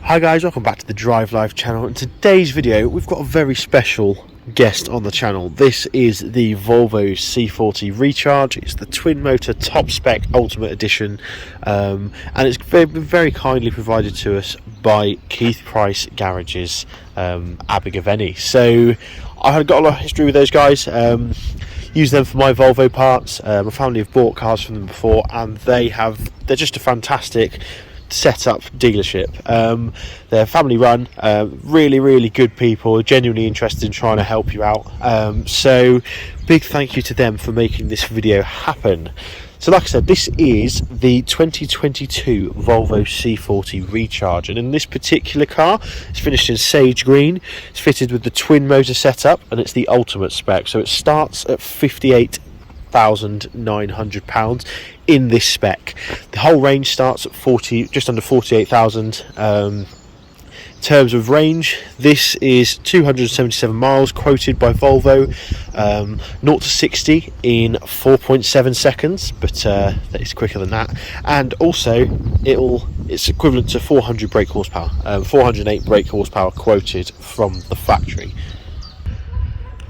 Hi guys, welcome back to the Drive Life channel. In today's video we've got a very special guest on the channel. This is the Volvo C40 Recharge. It's the twin motor top spec ultimate edition, and it's been very kindly provided to us by Kieth Price Garages, Abergavenny. So I've got a lot of history with those guys. Use them for my Volvo parts. My family have bought cars from them before, and they're just a fantastic set up dealership. They're family run, really good people, genuinely interested in trying to help you out, so big thank you to them for making this video happen. So like I said, this is the 2022 Volvo C40 Recharge, and in this particular car it's finished in sage green. It's fitted with the twin motor setup and it's the ultimate spec, so it starts at £58,900 in this spec. The whole range starts at just under 48,000. In terms of range, this is 277 miles quoted by Volvo, 0 to 60 in 4.7 seconds, but it's quicker than that. And also it's equivalent to 400 brake horsepower, 408 brake horsepower quoted from the factory.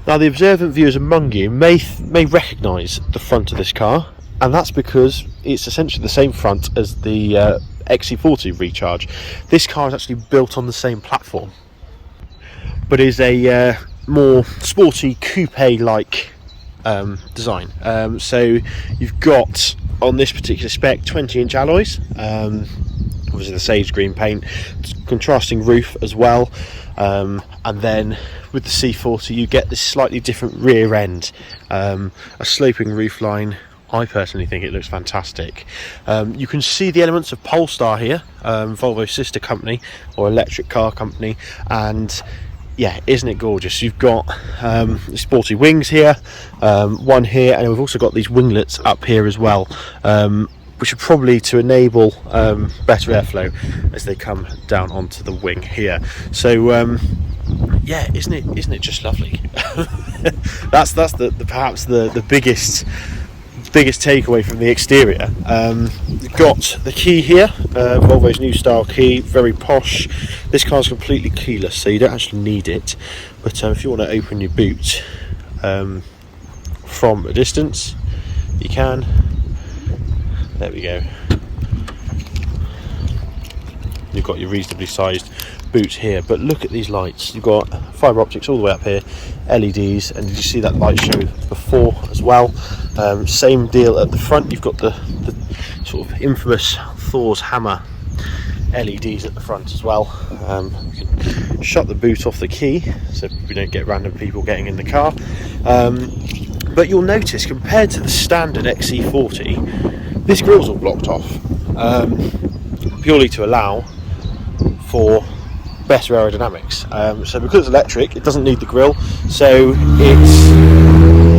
Now, the observant viewers among you may recognise the front of this car, and that's because it's essentially the same front as the XC40 Recharge. This car is actually built on the same platform, but is a more sporty coupe-like design. So you've got, on this particular spec, 20-inch alloys, obviously the sage green paint, contrasting roof as well, and then with the C40 you get this slightly different rear end, a sloping roof line. I personally think it looks fantastic. You can see the elements of Polestar here, Volvo's sister company or electric car company, and yeah, isn't it gorgeous? You've got sporty wings here, one here, and we've also got these winglets up here as well, which are probably to enable better airflow as they come down onto the wing here. So yeah, isn't it just lovely? that's perhaps the biggest takeaway from the exterior. You've got the key here, Volvo's new style key, very posh. This car's completely keyless, so you don't actually need it, but if you want to open your boot from a distance, you can. There we go. You've got your reasonably sized boot here, but look at these lights. You've got fibre optics all the way up here, LEDs, and did you see that light show before as well? Same deal at the front. You've got the sort of infamous Thor's hammer LEDs at the front as well. You can shut the boot off the key so we don't get random people getting in the car, but you'll notice, compared to the standard XC40, this grille's all blocked off, purely to allow for better aerodynamics. So because it's electric, it doesn't need the grille, so it's,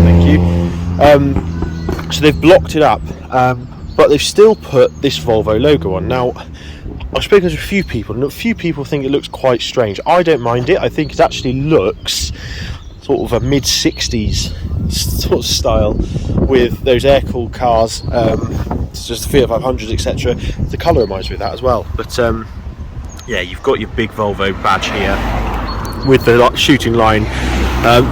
thank you, so they've blocked it up, but they've still put this Volvo logo on. Now, I've spoken to a few people, and a few people think it looks quite strange. I don't mind it. I think it actually looks sort of a mid-60s sort of style with those air-cooled cars, just the Fiat 500s, etc. The colour reminds me of that as well. But yeah, you've got your big Volvo badge here with the shooting line.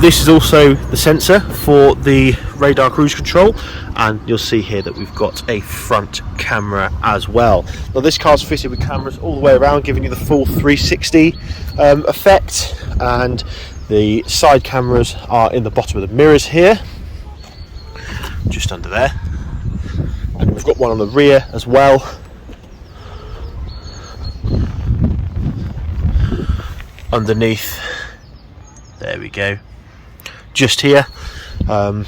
This is also the sensor for the radar cruise control, and you'll see here that we've got a front camera as well. Now, this car's fitted with cameras all the way around, giving you the full 360 effect, and the side cameras are in the bottom of the mirrors here, just under there, and we've got one on the rear as well. Underneath, there we go, just here. Now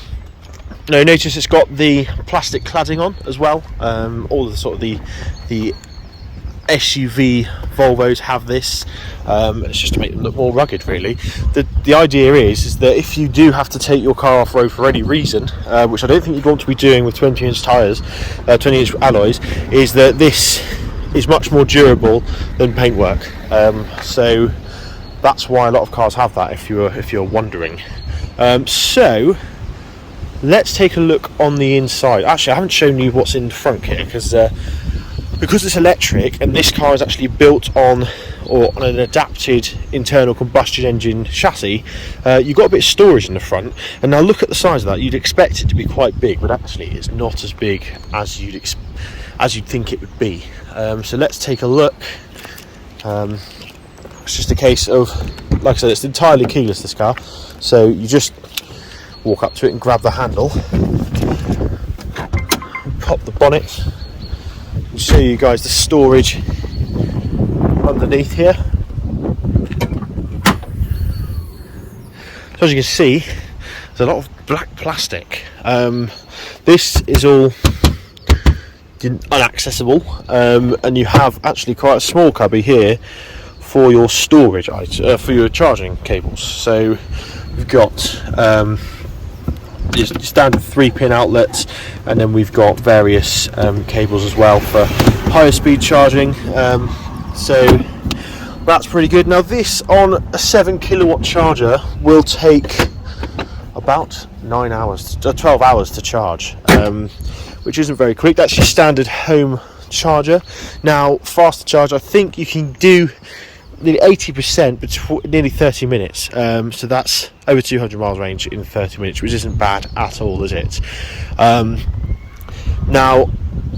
notice it's got the plastic cladding on as well. All the sort of the SUV Volvos have this. It's just to make them look more rugged, really. The idea is that if you do have to take your car off road for any reason, which I don't think you'd want to be doing with 20-inch tyres, 20-inch alloys, is that this is much more durable than paintwork. So that's why a lot of cars have that, if you're wondering. So let's take a look on the inside. Actually, I haven't shown you what's in front here, because it's electric and this car is actually built on or on an adapted internal combustion engine chassis, you've got a bit of storage in the front. And now look at the size of that. You'd expect it to be quite big, but actually it's not as big as you'd think it would be. So let's take a look. It's just a case of, like I said, it's entirely keyless, this car, so you just walk up to it and grab the handle, pop the bonnet, and show you guys the storage underneath here. So as you can see, there's a lot of black plastic. This is all unaccessible, and you have actually quite a small cubby here for your storage, for your charging cables. So we've got your standard 3-pin outlets, and then we've got various cables as well for higher speed charging. So that's pretty good. Now this on a 7 kilowatt charger will take about 12 hours to charge, which isn't very quick. That's your standard home charger. Now faster charge, I think you can do nearly 80%, but nearly 30 minutes. So that's over 200 miles range in 30 minutes, which isn't bad at all, is it? Now,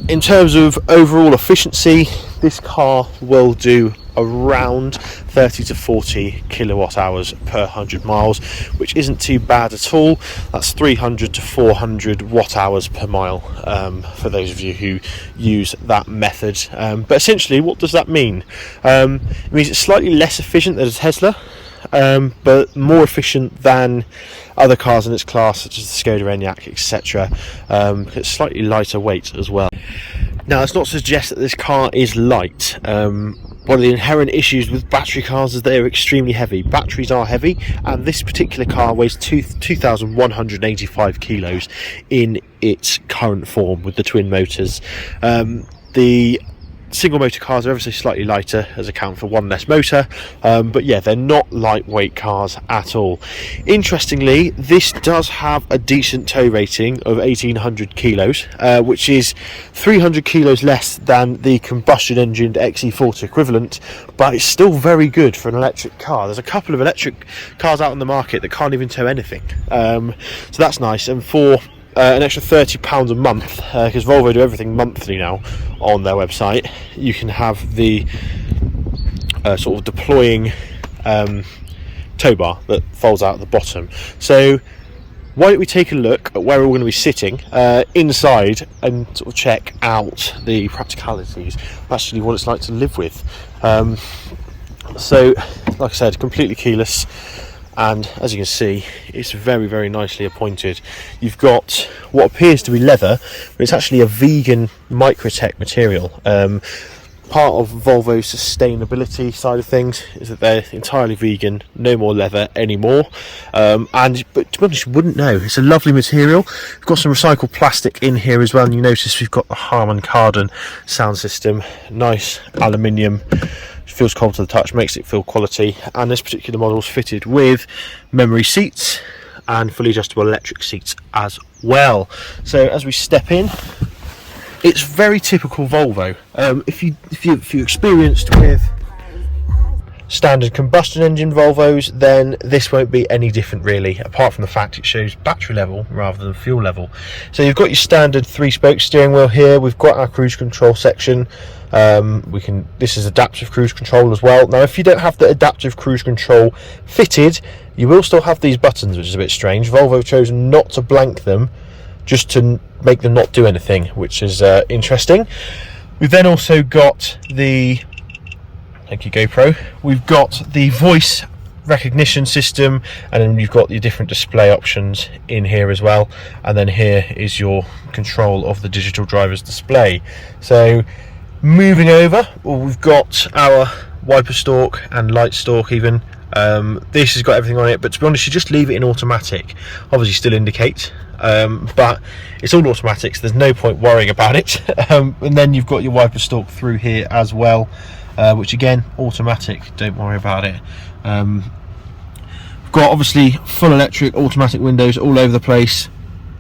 in terms of overall efficiency, this car will do around 30 to 40 kilowatt hours per 100 miles, which isn't too bad at all. That's 300 to 400 watt hours per mile, for those of you who use that method. But essentially, what does that mean? It means it's slightly less efficient than a Tesla, but more efficient than other cars in its class, such as the Skoda Enyaq, etc. It's slightly lighter weight as well. Now, that's not to suggest that this car is light. One of the inherent issues with battery cars is they are extremely heavy. Batteries are heavy, and this particular car weighs 2,185 kilos in its current form with the twin motors. The single motor cars are ever so slightly lighter, as account for one less motor, but yeah, they're not lightweight cars at all. Interestingly, this does have a decent tow rating of 1,800 kilos, which is 300 kilos less than the combustion engined XC40 equivalent, but it's still very good for an electric car. There's a couple of electric cars out on the market that can't even tow anything, so that's nice. And for an extra £30 a month, because Volvo do everything monthly now on their website, you can have the sort of deploying tow bar that folds out at the bottom. So why don't we take a look at where we're going to be sitting inside and sort of check out the practicalities, actually what it's like to live with. So like I said, completely keyless, and as you can see, it's very, very nicely appointed. You've got what appears to be leather, but it's actually a vegan Microtech material. Part of Volvo's sustainability side of things is that they're entirely vegan, no more leather anymore. But to be honest, you wouldn't know. It's a lovely material. We've got some recycled plastic in here as well, and you notice we've got the Harman Kardon sound system, nice aluminium. Feels cold to the touch, makes it feel quality. And this particular model is fitted with memory seats and fully adjustable electric seats as well. So as we step in, it's very typical Volvo. If you're experienced with standard combustion engine Volvos, then this won't be any different really, apart from the fact it shows battery level rather than fuel level. So you've got your standard 3-spoke steering wheel here. We've got our cruise control section. This is adaptive cruise control as well. Now, if you don't have the adaptive cruise control fitted, you will still have these buttons, which is a bit strange. Volvo have chosen not to blank them, just to make them not do anything, which is interesting. We've then also got the, thank you GoPro, we've got the voice recognition system, and then you've got your different display options in here as well, and then here is your control of the digital driver's display. So moving over, well, we've got our wiper stalk and light stalk even. This has got everything on it, but to be honest, you just leave it in automatic. Obviously still indicate, but it's all automatic, so there's no point worrying about it. And then you've got your wiper stalk through here as well, which again, automatic, don't worry about it. We've got obviously full electric automatic windows all over the place,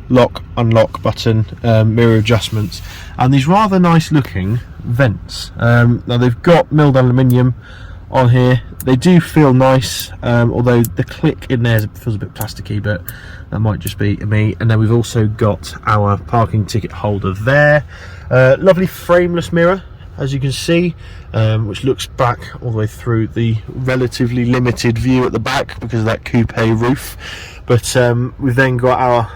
lock, unlock button, mirror adjustments, and these rather nice looking vents. Now they've got milled aluminium on here. They do feel nice, although the click in there feels a bit plasticky, but that might just be me. And then we've also got our parking ticket holder there. Lovely frameless mirror, as you can see, which looks back all the way through the relatively limited view at the back because of that coupe roof. But we've then got our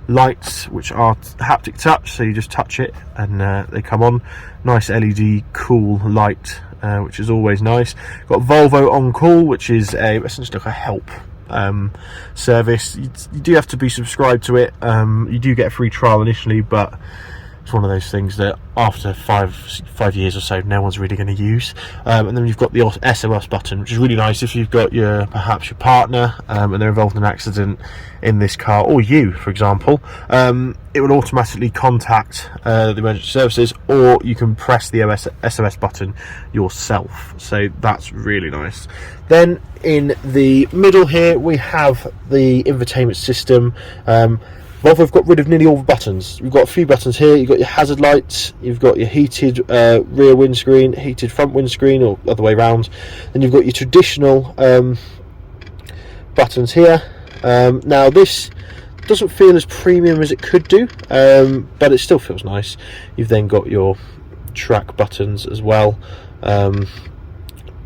lights, which are haptic touch, so you just touch it and they come on. Nice LED cool light, which is always nice. Got Volvo On Call, which is essentially like a help service. You do have to be subscribed to it. You do get a free trial initially, but it's one of those things that after five years or so, no one's really going to use. And then you've got the SOS button, which is really nice if you've got perhaps your partner and they're involved in an accident in this car, or you, for example. It will automatically contact the emergency services, or you can press the SOS button yourself. So that's really nice. Then in the middle here, we have the infotainment system. Volvo have got rid of nearly all the buttons. We've got a few buttons here. You've got your hazard lights, you've got your heated rear windscreen, heated front windscreen, or other way around. Then you've got your traditional buttons here. Now this doesn't feel as premium as it could do, but it still feels nice. You've then got your track buttons as well, and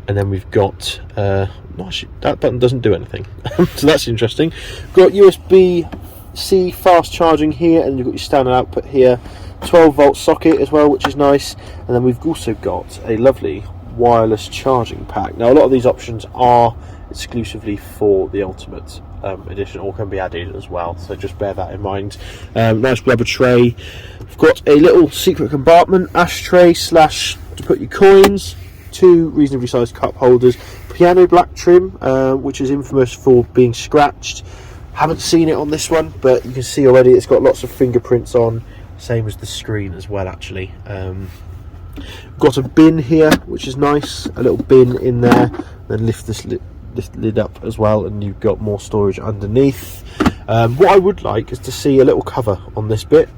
then we've got actually, that button doesn't do anything, so that's interesting. We've got USB-C fast charging here, and you've got your standard output here, 12-volt socket as well, which is nice. And then we've also got a lovely wireless charging pack. Now a lot of these options are exclusively for the Ultimate edition, or can be added as well, so just bear that in mind. Nice rubber tray. We've got a little secret compartment, ashtray / to put your coins, 2 reasonably sized cup holders, piano black trim, which is infamous for being scratched. Haven't seen it on this one, but you can see already it's got lots of fingerprints on, same as the screen as well actually. Got a bin here, which is nice, a little bin in there. Then lift this lid up as well, and you've got more storage underneath. What I would like is to see a little cover on this bit.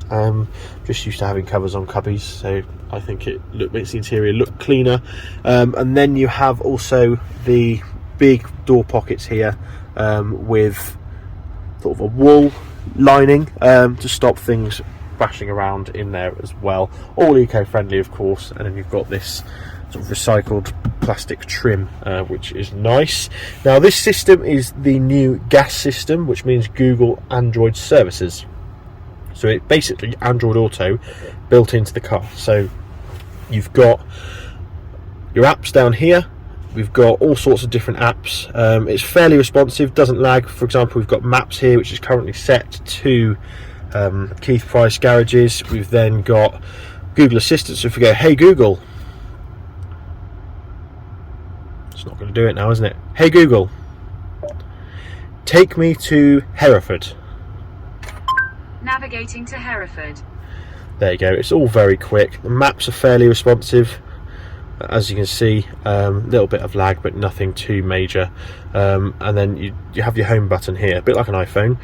Just used to having covers on cubbies, so I think it makes the interior look cleaner. And then you have also the big door pockets here, with sort of a wool lining to stop things bashing around in there as well. All eco-friendly, of course. And then you've got this sort of recycled plastic trim, which is nice. Now this system is the new gas system, which means Google Android services. So it basically Android Auto built into the car. So you've got your apps down here. We've got all sorts of different apps. It's fairly responsive, doesn't lag. For example, we've got maps here, which is currently set to Kieth Price garages. We've then got Google Assistant. So if we go, hey Google, it's not going to do it now, isn't it? Hey Google, take me to Hereford. Navigating to Hereford. There you go. It's all very quick. The maps are fairly responsive, as you can see. A little bit of lag, but nothing too major. And then you have your home button here, a bit like an iPhone.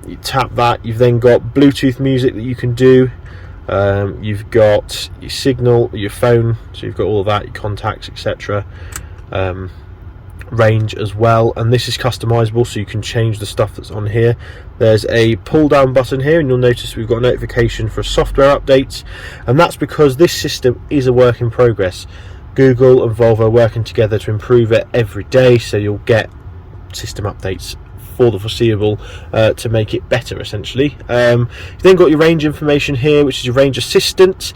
You tap that. You've then got Bluetooth music that you can do. You've got your signal, your phone, so you've got all of that, your contacts, etc. Range as well, and this is customizable, so you can change the stuff that's on here. There's a pull down button here, and you'll notice we've got a notification for a software update, and that's because this system is a work in progress. Google and Volvo are working together to improve it every day, so you'll get system updates for the foreseeable to make it better, essentially. You've then got your range information here, which is your range assistant,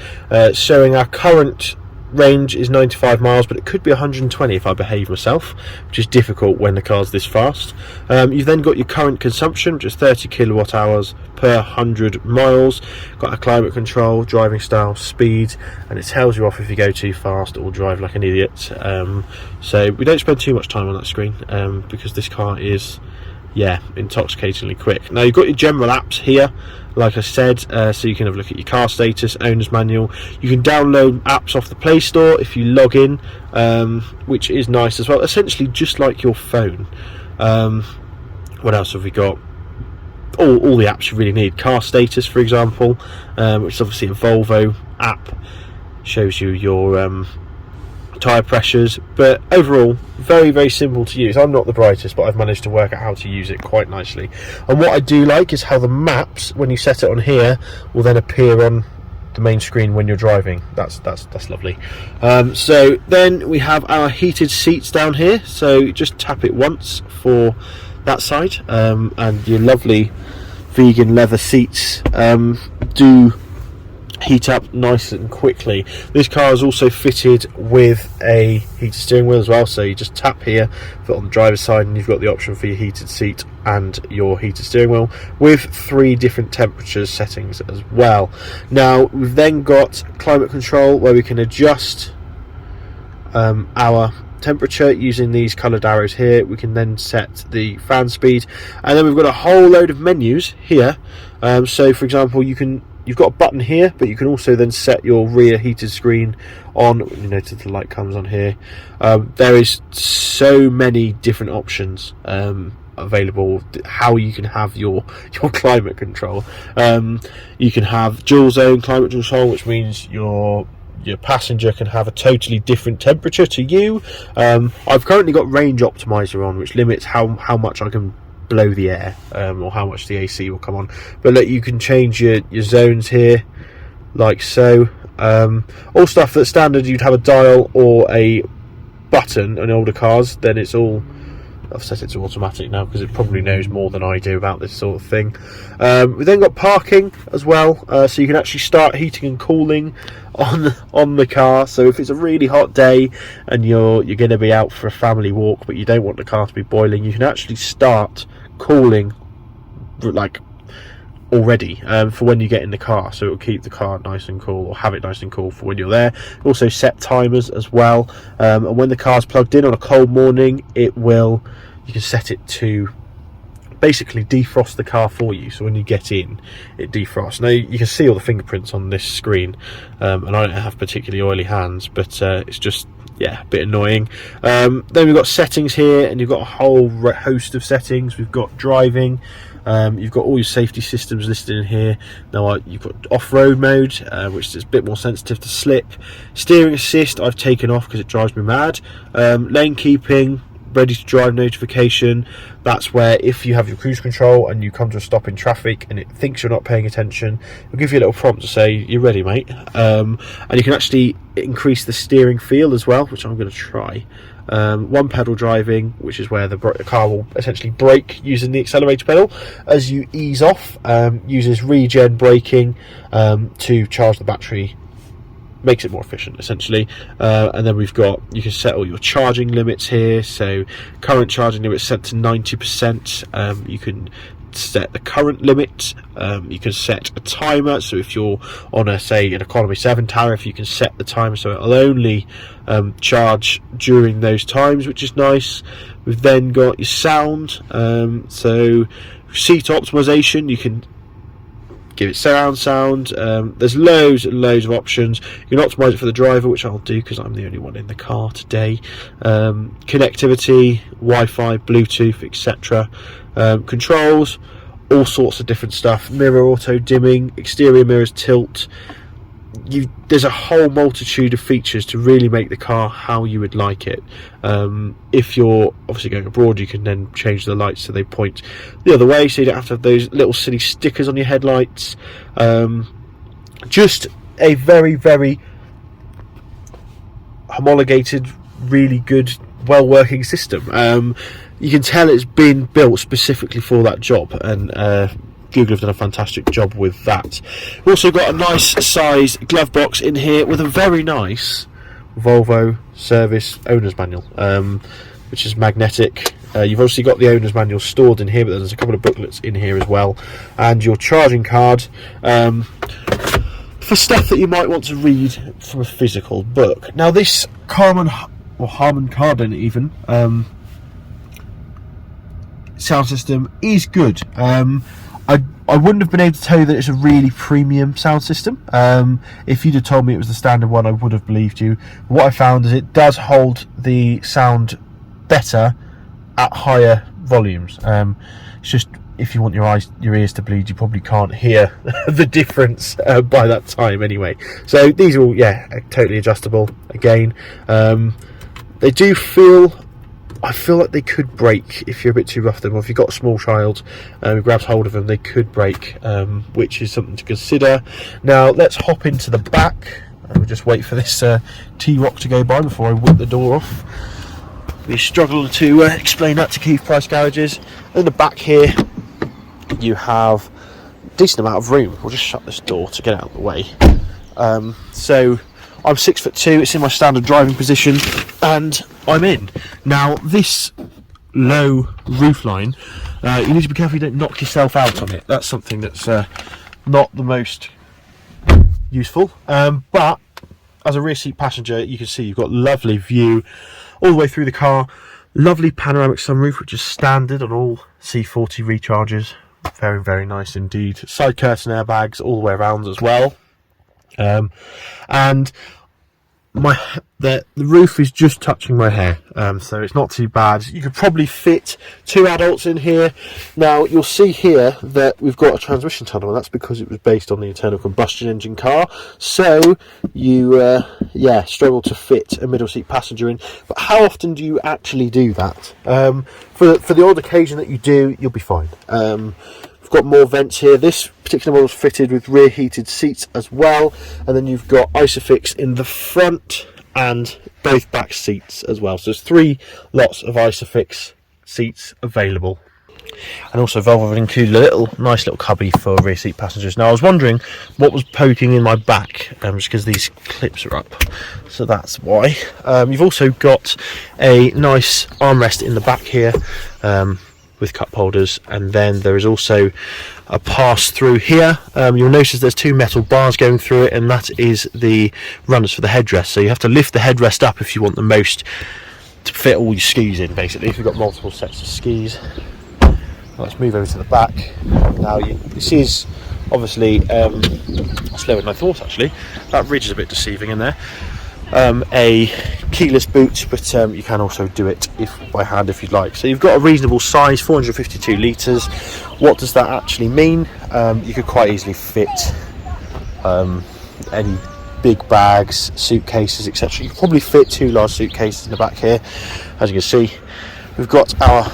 showing our current range is 95 miles, but it could be 120 if I behave myself, which is difficult when the car's this fast. You've then got your current consumption, which is 30 kilowatt hours per 100 miles. Got a climate control, driving style, speed, and it tells you off if you go too fast or drive like an idiot. So we don't spend too much time on that screen, because this car is, yeah, intoxicatingly quick. Now you've got your general apps here, like I said, so you can have a look at your car status, owner's manual. You can download apps off the Play Store if you log in, which is nice as well, essentially just like your phone. What else have we got? All the apps you really need. Car status, for example, which is obviously a Volvo app, shows you your tyre pressures, but overall very, very simple to use. I'm not the brightest, but I've managed to work out how to use it quite nicely. And what I do like is how the maps, when you set it on here, will then appear on the main screen when you're driving. That's lovely. So then we have our heated seats down here, so just tap it once for that side, and your lovely vegan leather seats do heat up nice and quickly. This car is also fitted with a heated steering wheel as well, so you just tap here for on the driver's side and you've got the option for your heated seat and your heated steering wheel with 3 different temperature settings as well. Now we've then got climate control where we can adjust our temperature using these coloured arrows here. We can then set the fan speed, and then we've got a whole load of menus here. So for example, you've got a button here, but you can also then set your rear heated screen on. You notice the light comes on here. There is so many different options available how you can have your climate control. You can have dual zone climate control, which means your passenger can have a totally different temperature to you. I've currently got range optimizer on, which limits how much I can blow the air, or how much the AC will come on. But look, you can change your zones here like so. All stuff that's standard you'd have a dial or a button on older cars, then it's all, I've set it to automatic now because it probably knows more than I do about this sort of thing. We've then got parking as well, so you can actually start heating and cooling on the car. So if it's a really hot day and you're going to be out for a family walk but you don't want the car to be boiling, you can actually start cooling like already for when you get in the car, so it will keep the car nice and cool, or have it nice and cool for when you're there. Also set timers as well, and when the car's plugged in on a cold morning, you can set it to basically defrost the car for you, so when you get in it defrosts. Now you can see all the fingerprints on this screen, and I don't have particularly oily hands, but it's just, yeah, a bit annoying. Then we've got settings here, and you've got a whole host of settings. We've got driving, you've got all your safety systems listed in here. Now you've got off-road mode, which is a bit more sensitive to slip. Steering assist I've taken off because it drives me mad. Lane keeping, ready to drive notification, that's where if you have your cruise control and you come to a stop in traffic and it thinks you're not paying attention, it'll give you a little prompt to say you're ready, mate. And you can actually increase the steering feel as well, which I'm going to try. One pedal driving, which is where the car will essentially brake using the accelerator pedal. As you ease off, uses regen braking to charge the battery, makes it more efficient essentially. And then you can set all your charging limits here. So current charging limit set to 90%. You can set the current limit. You can set a timer, so if you're on an economy 7 tariff, you can set the timer so it'll only charge during those times, which is nice. We've then got your sound, so seat optimization, you can give it surround sound. There's loads and loads of options. You can optimize it for the driver, which I'll do because I'm the only one in the car today. Connectivity, Wi-Fi, Bluetooth, etc. Controls, all sorts of different stuff. Mirror auto dimming, exterior mirrors tilt. There's a whole multitude of features to really make the car how you would like it. If you're obviously going abroad, you can then change the lights so they point the other way, so you don't have to have those little silly stickers on your headlights. Just a very, very homologated, really good, well-working system. You can tell it's been built specifically for that job, and Google have done a fantastic job with that. We've also got a nice sized glove box in here with a very nice Volvo service owner's manual, which is magnetic. You've obviously got the owner's manual stored in here, but there's a couple of booklets in here as well, and your charging card for stuff that you might want to read from a physical book. Now this Harman Kardon even sound system is good. I wouldn't have been able to tell you that it's a really premium sound system. If you'd have told me it was the standard one, I would have believed you. But what I found is it does hold the sound better at higher volumes. It's just if you want your ears to bleed, you probably can't hear the difference by that time anyway. So these are all, yeah, totally adjustable. Again, they do feel, I feel like they could break if you're a bit too rough with them, or if you've got a small child who grabs hold of them, they could break, which is something to consider. Now let's hop into the back. We'll just wait for this T-Rock to go by before I whip the door off. We struggle to explain that to Kieth Price garages. In the back here, you have a decent amount of room. We'll just shut this door to get out of the way. So I'm 6'2", it's in my standard driving position, and I'm in. Now this low roofline, you need to be careful you don't knock yourself out on it. That's something that's not the most useful, but as a rear seat passenger, you can see you've got lovely view all the way through the car. Lovely panoramic sunroof, which is standard on all C40 Recharges. Very, very nice indeed. Side curtain airbags all the way around as well. And the roof is just touching my hair, so it's not too bad. You could probably fit 2 adults in here. Now you'll see here that we've got a transmission tunnel, and that's because it was based on the internal combustion engine car, so you struggle to fit a middle seat passenger in. But how often do you actually do that? For the odd occasion that you do, you'll be fine. We've got more vents here. This particular model is fitted with rear heated seats as well, and then you've got Isofix in the front and both back seats as well. So there's 3 lots of Isofix seats available. And also Volvo have included a nice little cubby for rear seat passengers. Now I was wondering what was poking in my back, just because these clips are up, so that's why. You've also got a nice armrest in the back here, with cup holders, and then there is also a pass through here. You'll notice there's 2 metal bars going through it, and that is the runners for the headrest. So you have to lift the headrest up if you want the most to fit all your skis in, basically, if you've got multiple sets of skis. Let's move over to the back. Now this is obviously slower than I thought actually. That ridge is a bit deceiving in there. A keyless boot, but you can also do it by hand if you'd like. So you've got a reasonable size, 452 litres. What does that actually mean? You could quite easily fit any big bags, suitcases, etc. You could probably fit 2 large suitcases in the back here. As you can see, we've got our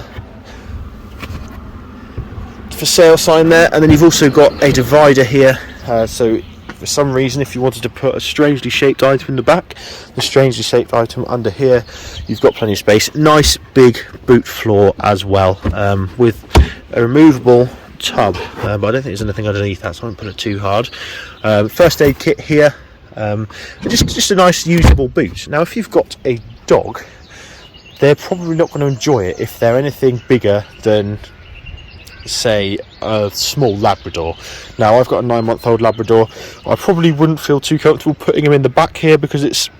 for sale sign there, and then you've also got a divider here, so for some reason if you wanted to put a strangely shaped item in the back, the strangely shaped item under here, you've got plenty of space. Nice big boot floor as well, with a removable tub, but I don't think there's anything underneath that, so I won't put it too hard. First aid kit here, just a nice usable boot. Now if you've got a dog, they're probably not going to enjoy it if they're anything bigger than, say, a small Labrador. Now I've got a 9-month-old Labrador. I probably wouldn't feel too comfortable putting him in the back here because it's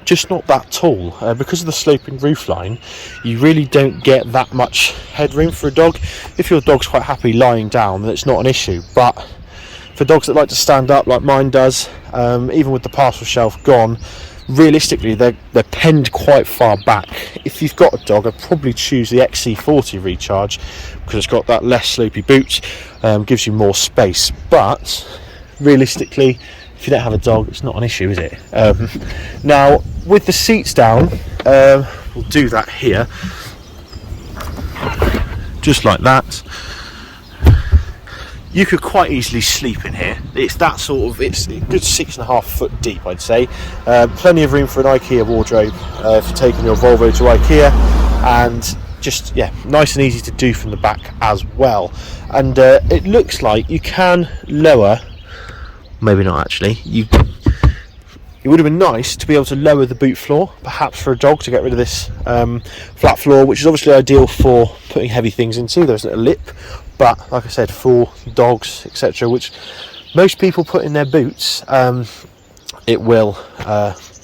just not that tall. Because of the sloping roofline, you really don't get that much headroom for a dog. If your dog's quite happy lying down, then it's not an issue, but for dogs that like to stand up like mine does, even with the parcel shelf gone, realistically they're penned quite far back. If you've got a dog, I'd probably choose the XC40 Recharge because it's got that less slopey boot, gives you more space. But realistically, if you don't have a dog, it's not an issue, is it? Now with the seats down, we'll do that here, just like that. You could quite easily sleep in here. It's that sort of, it's a good 6.5 foot deep, I'd say. Plenty of room for an IKEA wardrobe if you're taking your Volvo to IKEA, and just, yeah, nice and easy to do from the back as well. And it looks like you can lower, maybe not actually, it would have been nice to be able to lower the boot floor, perhaps for a dog, to get rid of this flat floor, which is obviously ideal for putting heavy things into. There isn't a lip, but like I said, for dogs, etc., which most people put in their boots, it will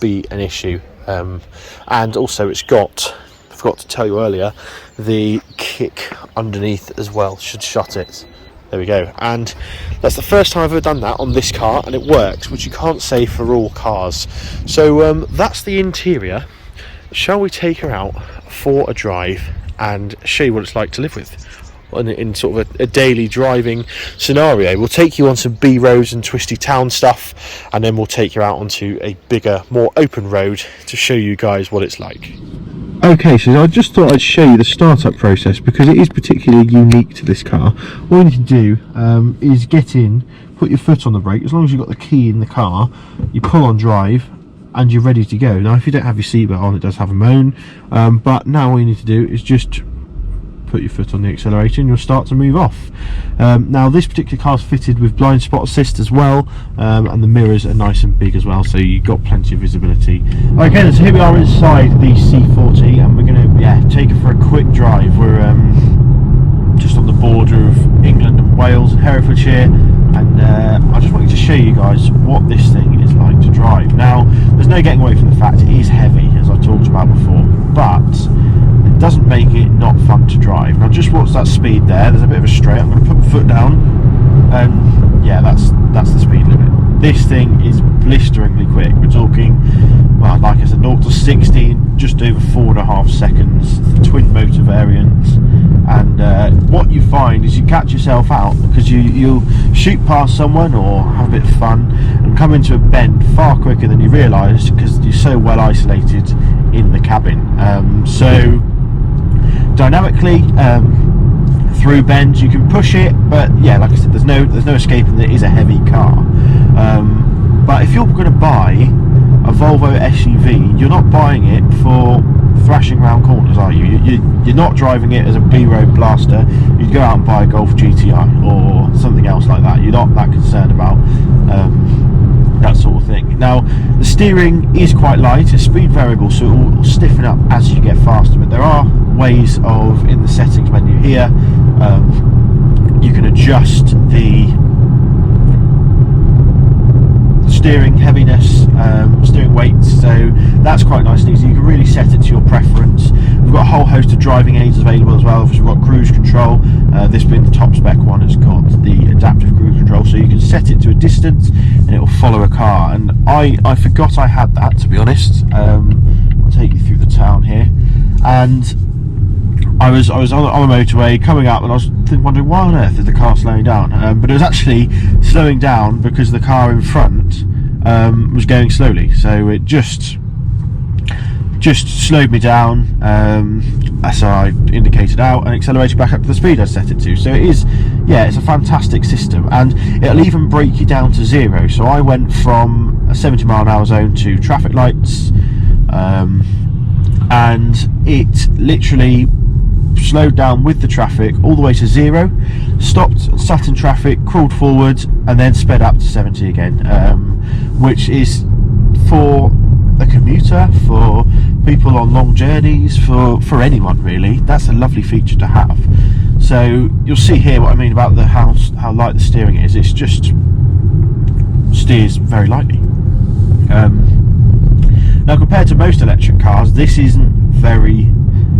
be an issue. And also it's got, I forgot to tell you earlier, the kick underneath as well should shut it. There we go. And that's the first time I've ever done that on this car, and it works, which you can't say for all cars. So that's the interior. Shall we take her out for a drive and show you what it's like to live with? in sort of a daily driving scenario. We'll take you on some B roads and twisty town stuff, and then we'll take you out onto a bigger, more open road to show you guys what it's like. Okay, so I just thought I'd show you the startup process because it is particularly unique to this car. All you need to do is get in, put your foot on the brake. As long as you've got the key in the car, you pull on drive and you're ready to go. Now if you don't have your seatbelt on, it does have a moan, but now all you need to do is just put your foot on the accelerator and you'll start to move off. Now this particular car is fitted with blind spot assist as well, and the mirrors are nice and big as well, so you've got plenty of visibility. Okay, so here we are inside the C40 and we're going to take it for a quick drive. We're just on the border of England and Wales and Herefordshire, and I just wanted to show you guys what this thing is like to drive. Now there's no getting away from the fact it is heavy, as I talked about before, but it doesn't make it not fun to drive. Now just watch that speed there. There's a bit of a straight. I'm going to put my foot down, and yeah, that's the speed limit. This thing is blisteringly quick. We're talking, well, like I said, 0 to 60 in just over 4.5 seconds. The twin motor variant, and what you find is you catch yourself out because you'll shoot past someone or have a bit of fun and come into a bend far quicker than you realise because you're so well isolated in the cabin. So dynamically through bends you can push it, but yeah, like I said, there's no escaping that it is a heavy car. But if you're going to buy a Volvo SUV, you're not buying it for thrashing around corners, are you? You're not driving it as a B-road blaster. You'd go out and buy a Golf GTI or something else like that. You're not that concerned about that sort of thing. Now the steering is quite light, it's speed variable, so it will stiffen up as you get faster, but there are ways of, in the settings menu here, you can adjust the steering heaviness, steering weight, so that's quite nice and easy. You can really set it to your preference. We've got a whole host of driving aids available as well. We've got cruise control, this being the top spec one. It's got the adaptive cruise control, so you can set it to a distance and it will follow a car, and I forgot I had that, to be honest. I'll take you through the town here, and I was on a motorway coming up and I was wondering why on earth is the car slowing down, but it was actually slowing down because the car in front was going slowly, so it just slowed me down, so I indicated out and accelerated back up to the speed I set it to. So it is, yeah, it's a fantastic system, and it'll even break you down to 0. So I went from a 70-mile-an-hour zone to traffic lights, and it literally slowed down with the traffic all the way to 0, stopped, sat in traffic, crawled forward, and then sped up to 70 again, which is, for a commuter, for people on long journeys, for anyone really, that's a lovely feature to have. So you'll see here what I mean about how light the steering is. It's just steers very lightly. Now compared to most electric cars, this isn't very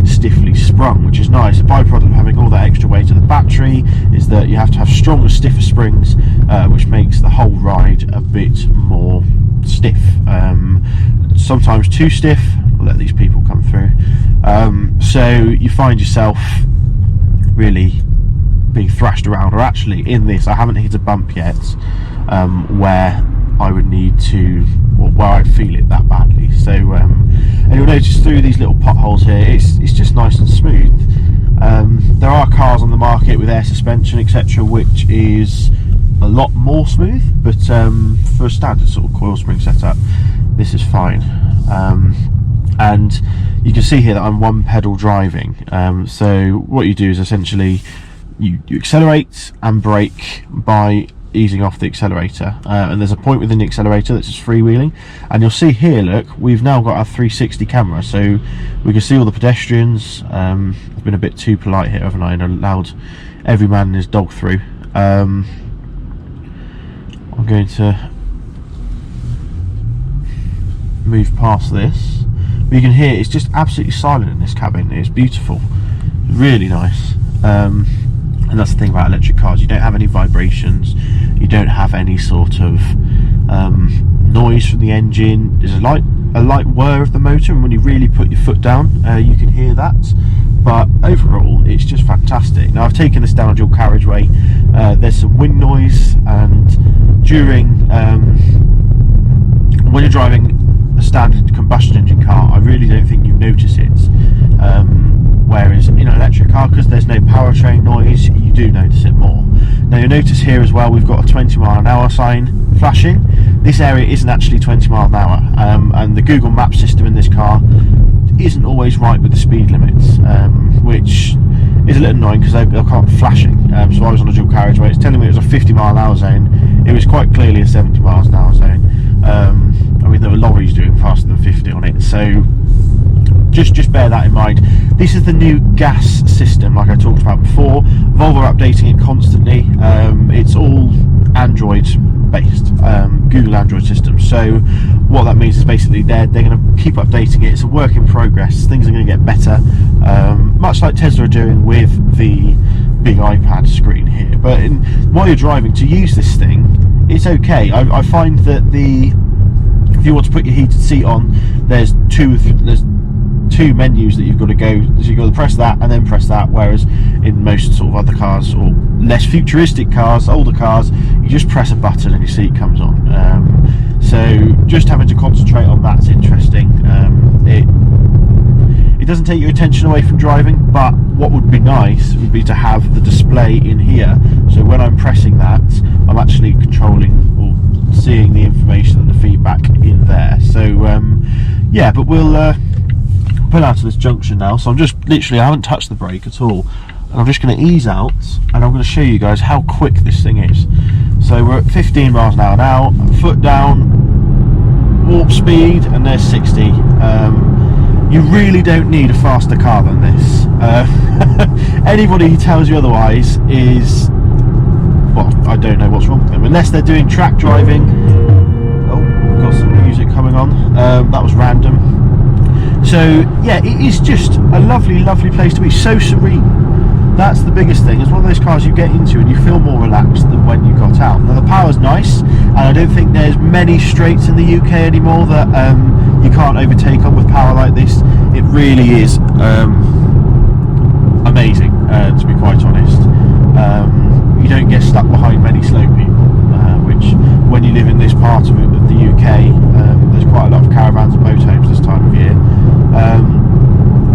stiffly sprung, which is nice. A byproduct of having all that extra weight of the battery is that you have to have stronger, stiffer springs, which makes the whole ride a bit more stiff, sometimes too stiff. We'll let these people come through, so you find yourself really being thrashed around. Or actually in this I haven't hit a bump yet where I would need to, or where I'd feel it that badly. So and you'll notice through these little potholes here, it's just nice and smooth. There are cars on the market with air suspension, etc., which is a lot more smooth, but for a standard sort of coil spring setup, this is fine. And you can see here that I'm one pedal driving, so what you do is essentially you accelerate and brake by easing off the accelerator, and there's a point within the accelerator that's just freewheeling, and you'll see here, look, we've now got our 360 camera, so we can see all the pedestrians. I've been a bit too polite here, haven't I, and allowed every man and his dog through. I'm going to move past this, but you can hear it's just absolutely silent in this cabin. It's beautiful, really nice. And that's the thing about electric cars, you don't have any vibrations, you don't have any sort of noise from the engine. There's a light whir of the motor, and when you really put your foot down, you can hear that, but overall it's just fantastic. Now I've taken this down a dual carriageway. There's some wind noise, and during when you're driving a standard combustion engine car, I really don't think you notice it, whereas in an electric car, because there's no powertrain noise, you do notice it more. Now you'll notice here as well, we've got a 20-mile-an-hour sign flashing. This area isn't actually 20 miles an hour, and the Google Maps system in this car isn't always right with the speed limits, which is a little annoying because they can't be flashing. So I was on a dual carriageway, it's telling me it was a 50-mile-an-hour zone. It was quite clearly a 70 miles an hour zone. I mean, there were lorries doing faster than 50 on it, so just bear that in mind. This is the new gas system, like I talked about before. Volvo are updating it constantly. It's all Android based, Google Android system. So what that means is basically they're going to keep updating it. It's a work in progress. Things are going to get better, much like Tesla are doing with the big iPad screen here. But while you're driving, to use this thing, it's okay. I find that if you want to put your heated seat on, there's two menus that you've got to go. So you've got to press that and then press that, whereas in most sort of other cars, or less futuristic cars, older cars, you just press a button and your seat comes on. So just having to concentrate on that's interesting. It doesn't take your attention away from driving, but what would be nice would be to have the display in here, so when I'm pressing that, I'm actually controlling or seeing the information and the feedback in there. So yeah, but we'll pull out of this junction now. So I'm just literally, I haven't touched the brake at all, and I'm just going to ease out, and I'm going to show you guys how quick this thing is. So we're at 15 miles an hour now, foot down, warp speed, and there's 60. You really don't need a faster car than this. Anybody who tells you otherwise is, well, I don't know what's wrong with them, unless they're doing track driving. Oh, we've got some music coming on. That was random. So yeah, it is just a lovely place to be, so serene. That's the biggest thing. It's one of those cars you get into and you feel more relaxed than when you got out. Now the power's nice, and I don't think there's many straights in the UK anymore that you can't overtake on with power like this. It really is amazing, to be quite honest. You don't get stuck behind many slow people, which when you live in this part of the UK, there's quite a lot of caravans and motorhomes this time of year.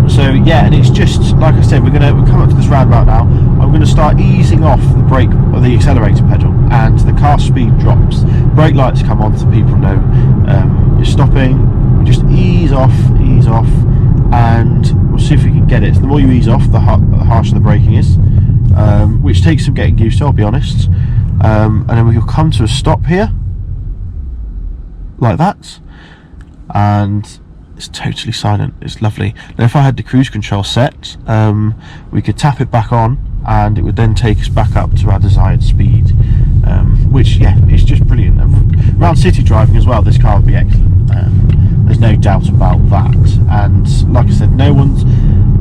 So yeah, and it's just like I said, we're come up to this roundabout now. I'm going to start easing off the brake or the accelerator pedal, and the car speed drops. Brake lights come on so people know you're stopping. Just ease off, and we'll see if we can get it. So the more you ease off, the harsher the braking is, which takes some getting used to, I'll be honest. And then we'll come to a stop here, like that, and it's totally silent. It's lovely. Now if I had the cruise control set, we could tap it back on, and it would then take us back up to our desired speed, which, yeah, it's just brilliant. Around city driving as well, this car would be excellent. There's no doubt about that. And like I said,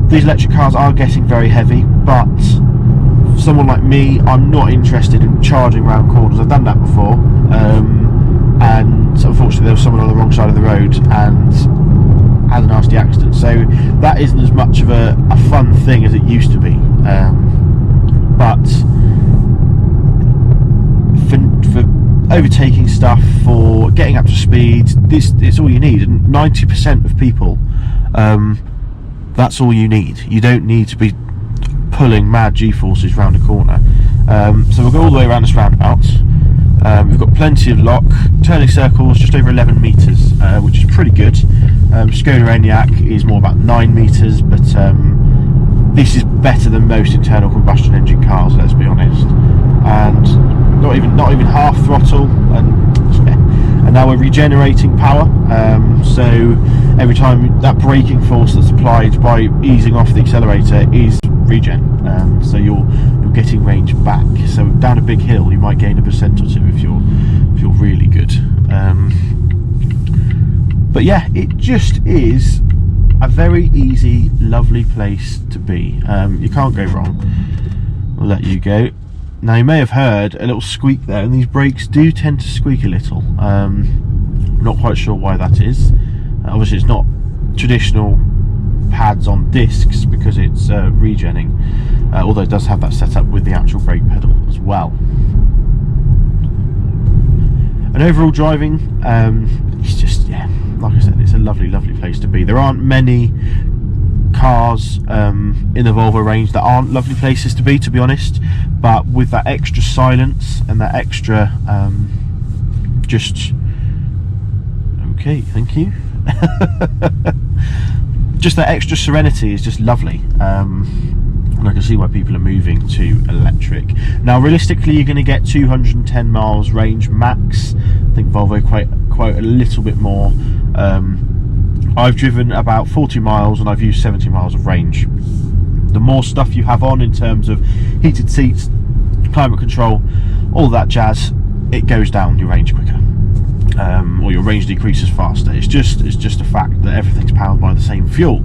these electric cars are getting very heavy, but for someone like me, I'm not interested in charging around corners. I've done that before, and unfortunately there was someone on the wrong side of the road and had a nasty accident. So that isn't as much of a fun thing as it used to be. But for overtaking stuff, for getting up to speed, it's all you need. And 90% of people, that's all you need. You don't need to be pulling mad G-forces round a corner. So we'll go all the way around this roundabout. We've got plenty of lock, turning circles just over 11 metres, which is pretty good. Skoda Enyaq is more about 9 metres, but this is better than most internal combustion engine cars, let's be honest. And not even half throttle, and now we're regenerating power. So every time that braking force that's applied by easing off the accelerator is regen, so you're getting range back. So down a big hill you might gain 1% or 2 if you're really good. But yeah, it just is a very easy, lovely place to be. You can't go wrong. I'll let you go. Now you may have heard a little squeak there, and these brakes do tend to squeak a little. Not quite sure why that is. Obviously it's not traditional pad hands-on discs because it's regenning, although it does have that set up with the actual brake pedal as well. And overall driving, it's just, yeah, like I said, it's a lovely place to be. There aren't many cars in the Volvo range that aren't lovely places to be honest, but with that extra silence and that extra just okay, thank you. Just that extra serenity is just lovely, and I can see why people are moving to electric. Now realistically you're going to get 210 miles range max. I think Volvo quote a little bit more. I've driven about 40 miles and I've used 70 miles of range. The more stuff you have on in terms of heated seats, climate control, all that jazz, it goes down your range quicker, or your range decreases faster. It's just a fact that everything's powered by the same fuel,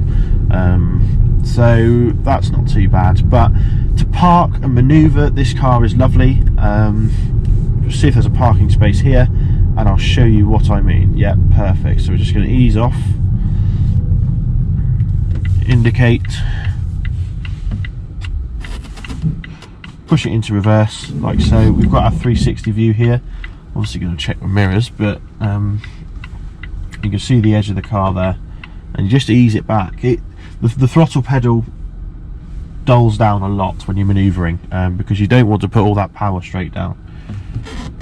so that's not too bad. But to park and manoeuvre, this car is lovely. See if there's a parking space here, and I'll show you what I mean. Yeah, perfect. So we're just going to ease off, indicate, push it into reverse like so. We've got our 360 view here. Obviously going to check the mirrors, but you can see the edge of the car there, and you just ease it back. The throttle pedal dulls down a lot when you're manoeuvring, because you don't want to put all that power straight down.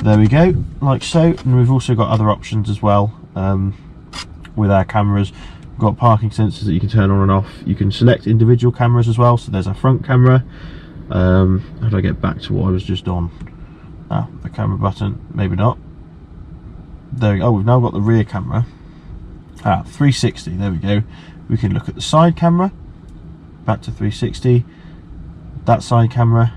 There we go, like so. And we've also got other options as well with our cameras. We've got parking sensors that you can turn on and off. You can select individual cameras as well. So there's our front camera. How do I get back to what I was just on? The camera button, maybe not. There we go. Oh, we've now got the rear camera. 360, there we go. We can look at the side camera, back to 360, that side camera.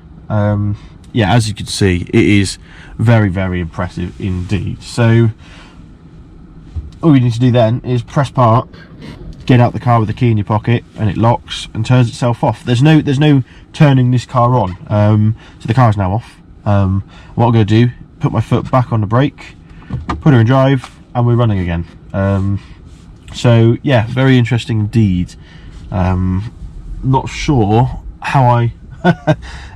Yeah, as you can see, it is very impressive indeed. So all you need to do then is press park, get out the car with the key in your pocket, and it locks and turns itself off. There's no turning this car on. So the car is now off. What I'm going to do, put my foot back on the brake, put her in drive, and we're running again. So yeah, very interesting indeed. Not sure how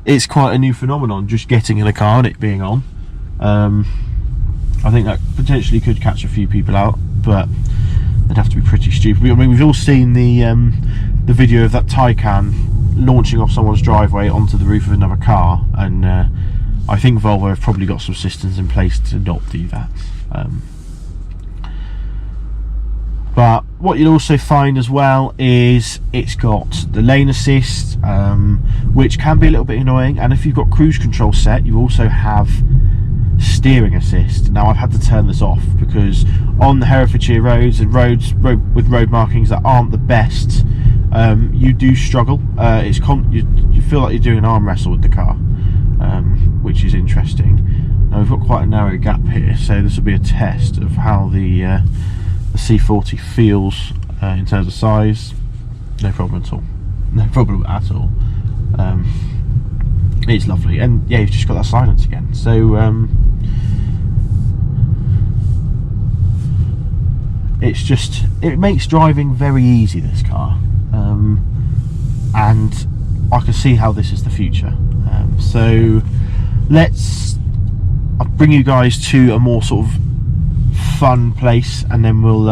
it's quite a new phenomenon, just getting in a car and it being on. I think that potentially could catch a few people out, but they'd have to be pretty stupid. I mean, we've all seen the video of that Taycan launching off someone's driveway onto the roof of another car, and I think Volvo have probably got some systems in place to not do that. But what you'll also find as well is it's got the lane assist, which can be a little bit annoying, and if you've got cruise control set, you also have steering assist. Now I've had to turn this off because on the Herefordshire roads and roads with road markings that aren't the best, you do struggle. You feel like you're doing an arm wrestle with the car, which is interesting. Now we've got quite a narrow gap here, so this will be a test of how the C40 feels in terms of size. No problem at all. No problem at all. It's lovely, and yeah, you've just got that silence again. So it makes driving very easy, this car, and I can see how this is the future. So I'll bring you guys to a more sort of fun place, and then we'll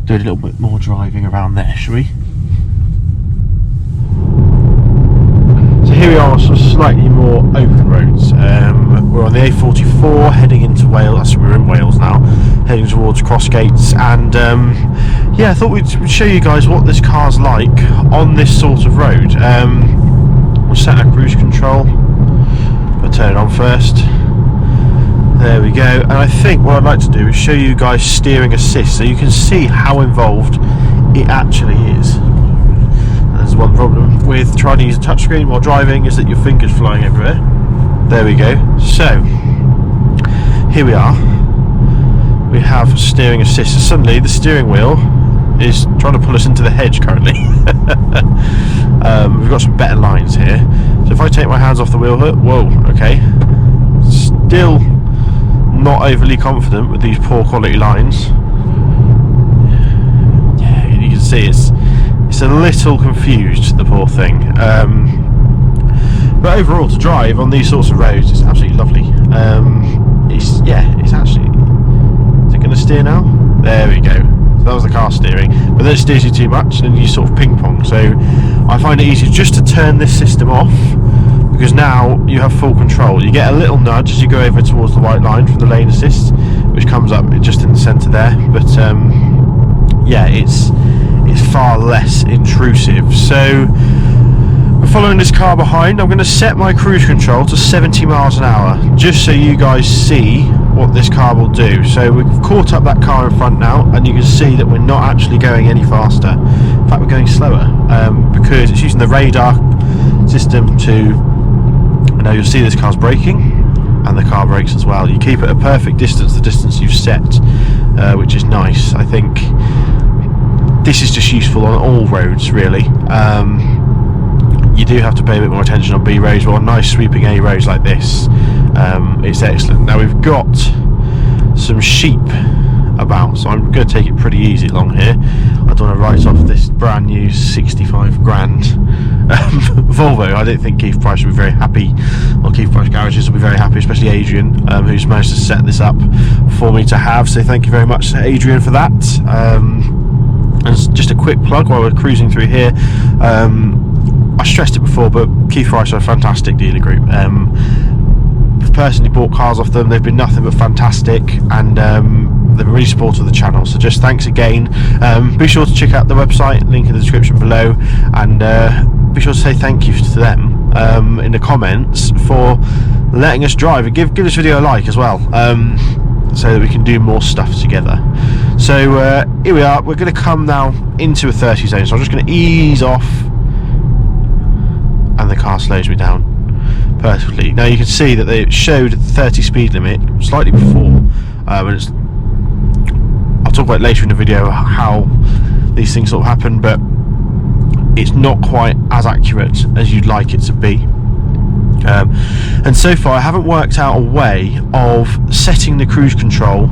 do a little bit more driving around there, shall we? So here we are, sort of slightly more open roads. We're on the A44 heading into Wales. We're in Wales now, heading towards Crossgates, and yeah, I thought we'd show you guys what this car's like on this sort of road. We'll set our cruise control. I'll turn it on first. There we go, and I think what I'd like to do is show you guys steering assist so you can see how involved it actually is. There's one problem with trying to use a touchscreen while driving, is that your finger's flying everywhere. There we go. So here we are. We have steering assist. So suddenly the steering wheel is trying to pull us into the hedge currently. We've got some better lines here. So if I take my hands off the wheel hook, whoa, okay. Still not overly confident with these poor quality lines. Yeah, you can see it's it's a little confused, the poor thing. But overall, to drive on these sorts of roads, it's absolutely lovely. It's actually... Is it going to steer now? There we go. So that was the car steering, but then it steers you too much, and then you sort of ping pong. So I find it easy just to turn this system off, because now you have full control. You get a little nudge as you go over towards the white line from the lane assist, which comes up just in the centre there. But yeah, it's far less intrusive. So following this car behind, I'm going to set my cruise control to 70 miles an hour, just so you guys see what this car will do. So we've caught up that car in front now, and you can see that we're not actually going any faster. In fact, we're going slower, because it's using the radar system to... Now you'll see this car's braking, and the car brakes as well. You keep it a perfect distance, the distance you've set, which is nice. I think this is just useful on all roads, really. You do have to pay a bit more attention on B roads, but on nice sweeping A roads like this, it's excellent. Now we've got some sheep about, so I'm going to take it pretty easy along here. I don't want to write off this brand new 65 grand Volvo. I don't think Kieth Price will be very happy, or Kieth Price Garages will be very happy, especially Adrian, who's managed to set this up for me to have. So thank you very much, Adrian, for that. And just a quick plug while we're cruising through here. I stressed it before, but Kieth Price are a fantastic dealer group. I've personally bought cars off them. They've been nothing but fantastic, and they've been really supportive of the channel. So just thanks again. Be sure to check out the website, link in the description below, and be sure to say thank you to them in the comments for letting us drive, and give this video a like as well, so that we can do more stuff together. So here we are. We're going to come now into a 30 zone, so I'm just going to ease off, and the car slows me down perfectly. Now you can see that they showed 30 speed limit slightly before, and I'll talk about later in the video how these things sort of happen, but it's not quite as accurate as you'd like it to be. And so far I haven't worked out a way of setting the cruise control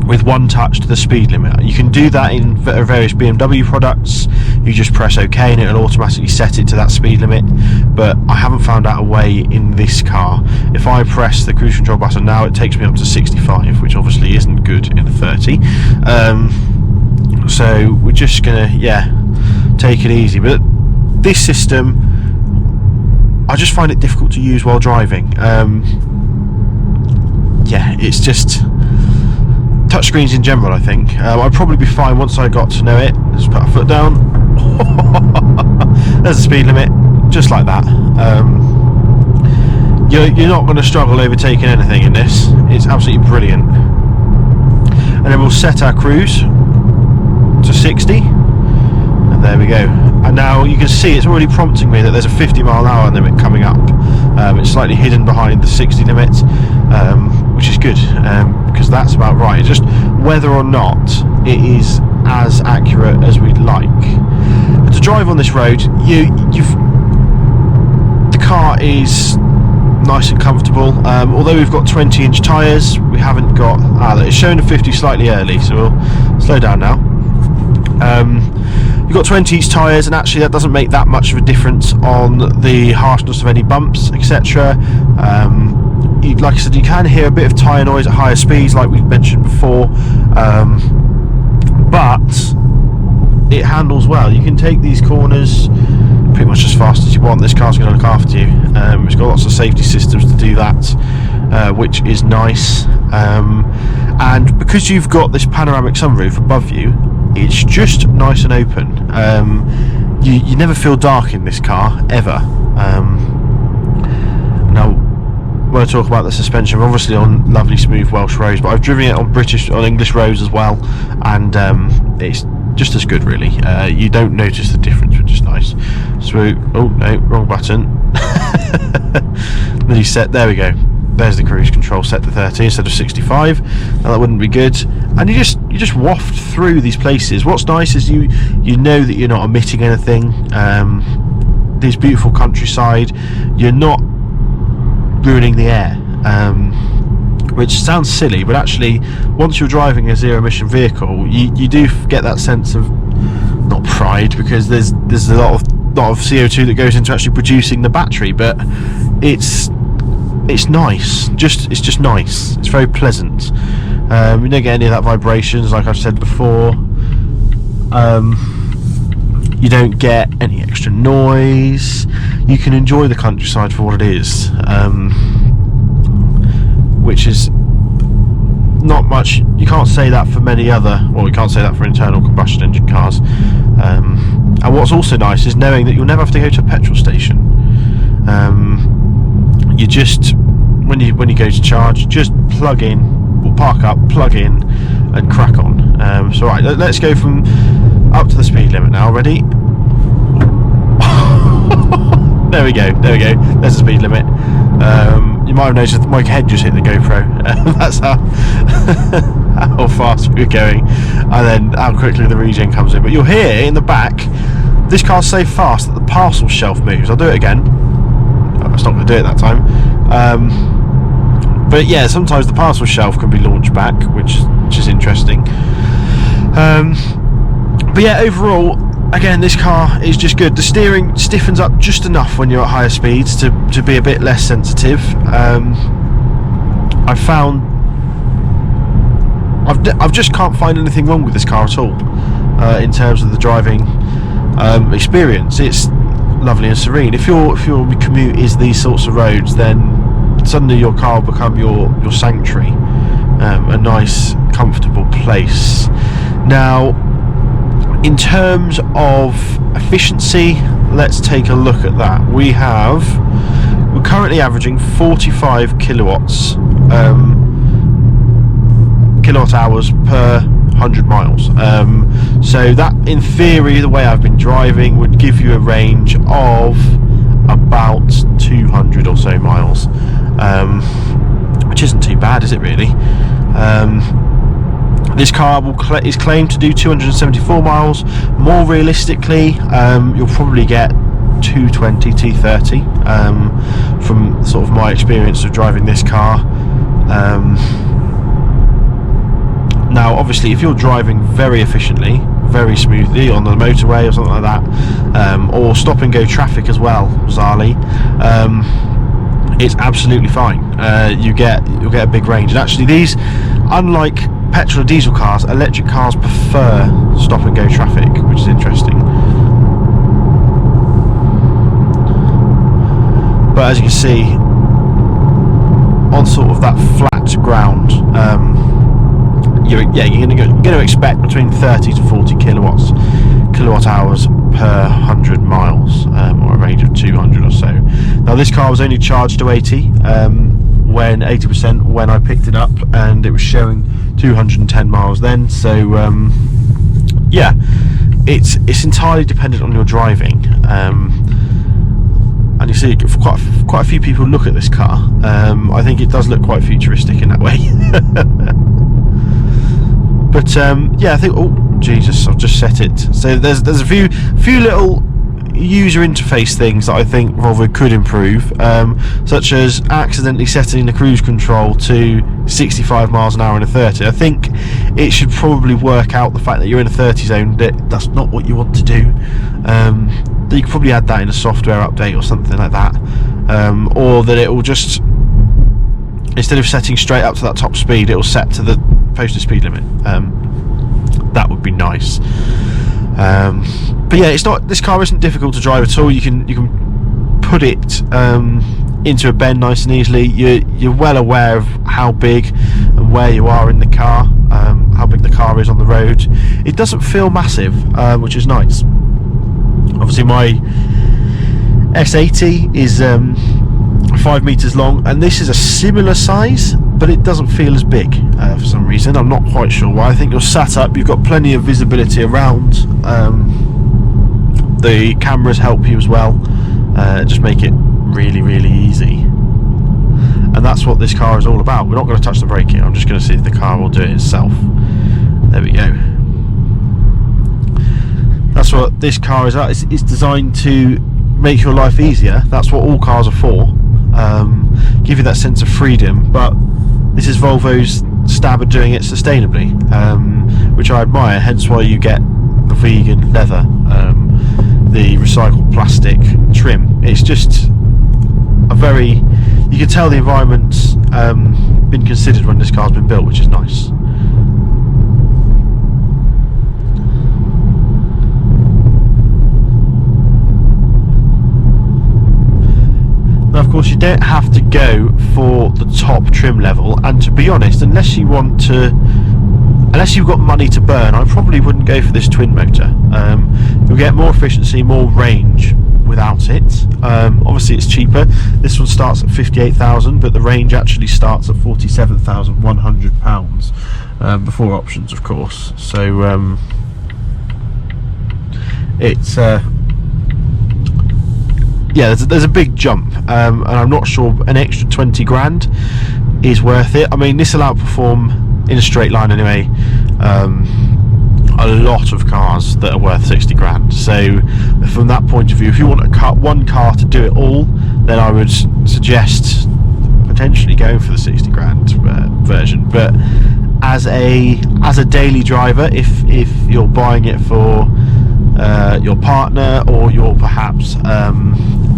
with one touch to the speed limit. You can do that in various BMW products. You just press OK and it'll automatically set it to that speed limit, but I haven't found out a way in this car. If I press the cruise control button now, it takes me up to 65, which obviously isn't good in a 30. So we're just gonna take it easy, but this system I just find it difficult to use while driving. It's just touchscreens in general, I think. I'd probably be fine once I got to know it. Let's put our foot down. There's the speed limit, just like that. You're not going to struggle overtaking anything in this. It's absolutely brilliant. And then we'll set our cruise to 60, and there we go. And now you can see it's already prompting me that there's a 50 mile an hour limit coming up. It's slightly hidden behind the 60 limit, which is good, because that's about right. It's just whether or not it is as accurate as we'd like. But to drive on this road, the car is nice and comfortable. Although we've got 20-inch tyres, we haven't got... it's showing a 50 slightly early, so we'll slow down now. You've got 20-inch tyres, and actually that doesn't make that much of a difference on the harshness of any bumps, etc. Like I said, you can hear a bit of tyre noise at higher speeds, like we mentioned before, but it handles well. You can take these corners pretty much as fast as you want. This car's going to look after you. It's got lots of safety systems to do that, which is nice. And because you've got this panoramic sunroof above you, it's just nice and open. You never feel dark in this car, ever. Now, when I talk about the suspension, I'm obviously on lovely smooth Welsh roads, but I've driven it on English roads as well, and it's just as good, really. You don't notice the difference, which is nice. So, oh no, wrong button. Then you set, there we go. There's the cruise control set to 30 instead of 65. Now that wouldn't be good. And you just waft through these places. What's nice is you know that you're not emitting anything. This beautiful countryside, you're not ruining the air, which sounds silly, but actually once you're driving a zero emission vehicle, you do get that sense of not not pride, because there's a lot of CO2 that goes into actually producing the battery, but it's nice. It's just nice. It's very pleasant. You don't get any of that vibrations, like I've said before. You don't get any extra noise. You can enjoy the countryside for what it is, which is not much. You can't say that for many other, well, you can't say that for internal combustion engine cars. And what's also nice is knowing that you'll never have to go to a petrol station. You just, when you go to charge, just plug in, or park up, plug in, and crack on. So right, let's go from up to the speed limit now. Ready? There we go. There's the speed limit. You might have noticed that my head just hit the GoPro. That's how how fast we were going, and then how quickly the regen comes in. But you'll hear in the back, this car's so fast that the parcel shelf moves. I'll do it again. I was not going to do it that time. But yeah, sometimes the parcel shelf can be launched back, which is interesting. But yeah, overall, again, this car is just good. The steering stiffens up just enough when you're at higher speeds to be a bit less sensitive. I found I just can't find anything wrong with this car at all in terms of the driving experience. It's lovely and serene. If your commute is these sorts of roads, then suddenly your car will become your sanctuary, a nice, comfortable place. Now, in terms of efficiency, let's take a look at that. We're currently averaging 45 kilowatt hours per 100 miles. So that, in theory, the way I've been driving, would give you a range of about 200 or so miles, which isn't too bad, is it really? This car is claimed to do 274 miles. More realistically, you'll probably get 220, 230 from sort of my experience of driving this car. Now, obviously, if you're driving very efficiently, very smoothly on the motorway or something like that, or stop and go traffic as well, bizarrely, it's absolutely fine. You'll get a big range. And actually, these, unlike petrol or diesel cars, electric cars prefer stop and go traffic, which is interesting. But as you can see, on sort of that flat ground, you're going to expect between 30 to 40 kilowatt hours per 100 miles, or a range of 200 or so. Now, this car was only charged to 80 when 80% when I picked it up, and it was showing 210 miles then. So yeah, it's entirely dependent on your driving. And you see, quite a few people look at this car. I think it does look quite futuristic in that way. But yeah, I think, oh Jesus, I've just set it. So there's a few little user interface things that I think Volvo could improve, such as accidentally setting the cruise control to 65 miles an hour in a 30. I think it should probably work out the fact that you're in a 30 zone, that's not what you want to do. You could probably add that in a software update or something like that, or that it will just, instead of setting straight up to that top speed, it will set to the posted speed limit. That would be nice. But yeah, this car isn't difficult to drive at all. You can put it into a bend nice and easily. You're well aware of how big and where you are in the car, how big the car is on the road. It doesn't feel massive, which is nice. Obviously, my S80 is 5 meters long, and this is a similar size, but it doesn't feel as big for some reason. I'm not quite sure why. I think you're sat up, you've got plenty of visibility around. The cameras help you as well, just make it really, really easy. And that's what this car is all about. We're not going to touch the brake here. I'm just going to see if the car will do it itself. There we go. That's what this car is at. It's designed to make your life easier. That's what all cars are for. Give you that sense of freedom. But this is Volvo's stab at doing it sustainably, which I admire. Hence why you get the vegan leather, the recycled plastic trim. It's just a very, you can tell the environment's been considered when this car's been built, which is nice. Now, of course, you don't have to go for the top trim level, and to be honest, unless you've got money to burn, I probably wouldn't go for this twin motor. You'll get more efficiency, more range without it. Obviously it's cheaper. This one starts at 58,000, but the range actually starts at 47,100 pounds before options, of course. So it's yeah, there's a big jump, and I'm not sure an extra 20 grand is worth it. I mean, this will outperform in a straight line anyway a lot of cars that are worth 60 grand. So from that point of view, if you want one car to do it all, then I would suggest potentially going for the 60 grand version. But as a daily driver, if you're buying it for your partner, or you're perhaps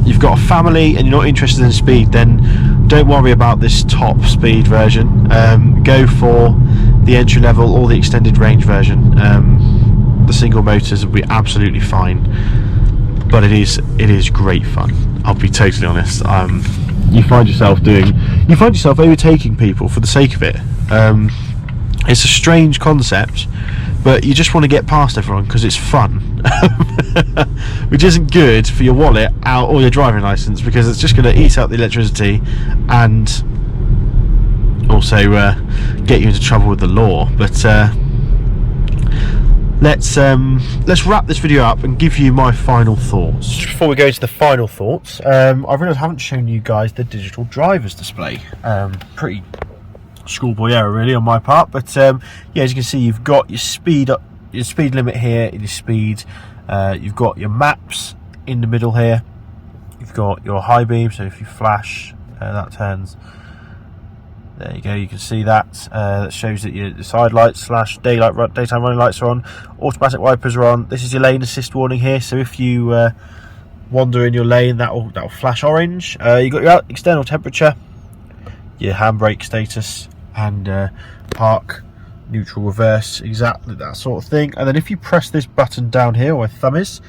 you've got a family and you're not interested in speed, then don't worry about this top speed version. Go for the entry level or the extended range version. The single motors will be absolutely fine, but it is great fun. I'll be totally honest. You find yourself overtaking people for the sake of it. It's a strange concept, but you just want to get past everyone because it's fun. Which isn't good for your wallet or your driving license, because it's just going to eat up the electricity and also get you into trouble with the law. But let's wrap this video up and give you my final thoughts. Just before we go into the final thoughts, I realised I haven't shown you guys the digital driver's display. Pretty schoolboy error really on my part, but yeah, as you can see, you've got your speed limit here in your speed. You've got your maps in the middle here. You've got your high beam, so if you flash, that turns. There you go, you can see that. That shows that your side lights / daytime running lights are on. Automatic wipers are on. This is your lane assist warning here, so if you wander in your lane, that'll flash orange. You've got your external temperature, your handbrake status, and park, neutral, reverse, exactly that sort of thing. And then if you press this button down here, where thumb is,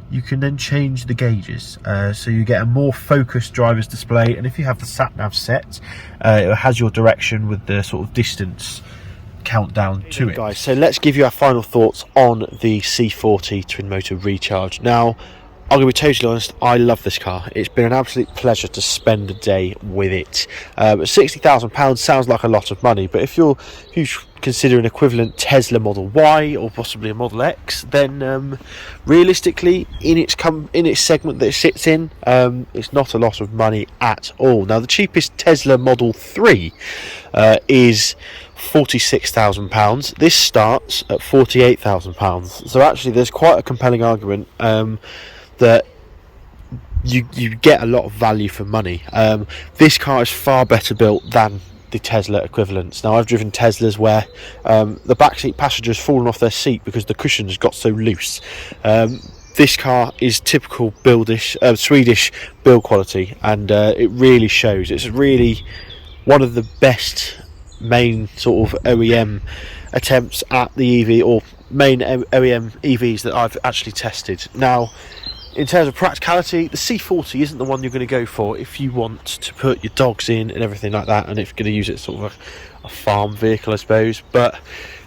you can then change the gauges, so you get a more focused driver's display. And if you have the sat nav set, it has your direction with the sort of distance countdown to it. Guys, so let's give you our final thoughts on the C40 twin motor Recharge. Now, I'm going to be totally honest, I love this car. It's been an absolute pleasure to spend a day with it. £60,000 sounds like a lot of money, but if you consider an equivalent Tesla Model Y or possibly a Model X, then realistically, in its segment that it sits in, it's not a lot of money at all. Now, the cheapest Tesla Model 3 is £46,000. This starts at £48,000. So actually, there's quite a compelling argument that you get a lot of value for money. This car is far better built than the Tesla equivalents. Now, I've driven Teslas where the backseat passenger has fallen off their seat because the cushion has got so loose. This car is typical Swedish build quality, and it really shows. It's really one of the best main sort of OEM attempts at the EV, or main OEM EVs that I've actually tested. Now, in terms of practicality, the C40 isn't the one you're going to go for if you want to put your dogs in and everything like that, and if you're going to use it sort of a farm vehicle, I suppose. But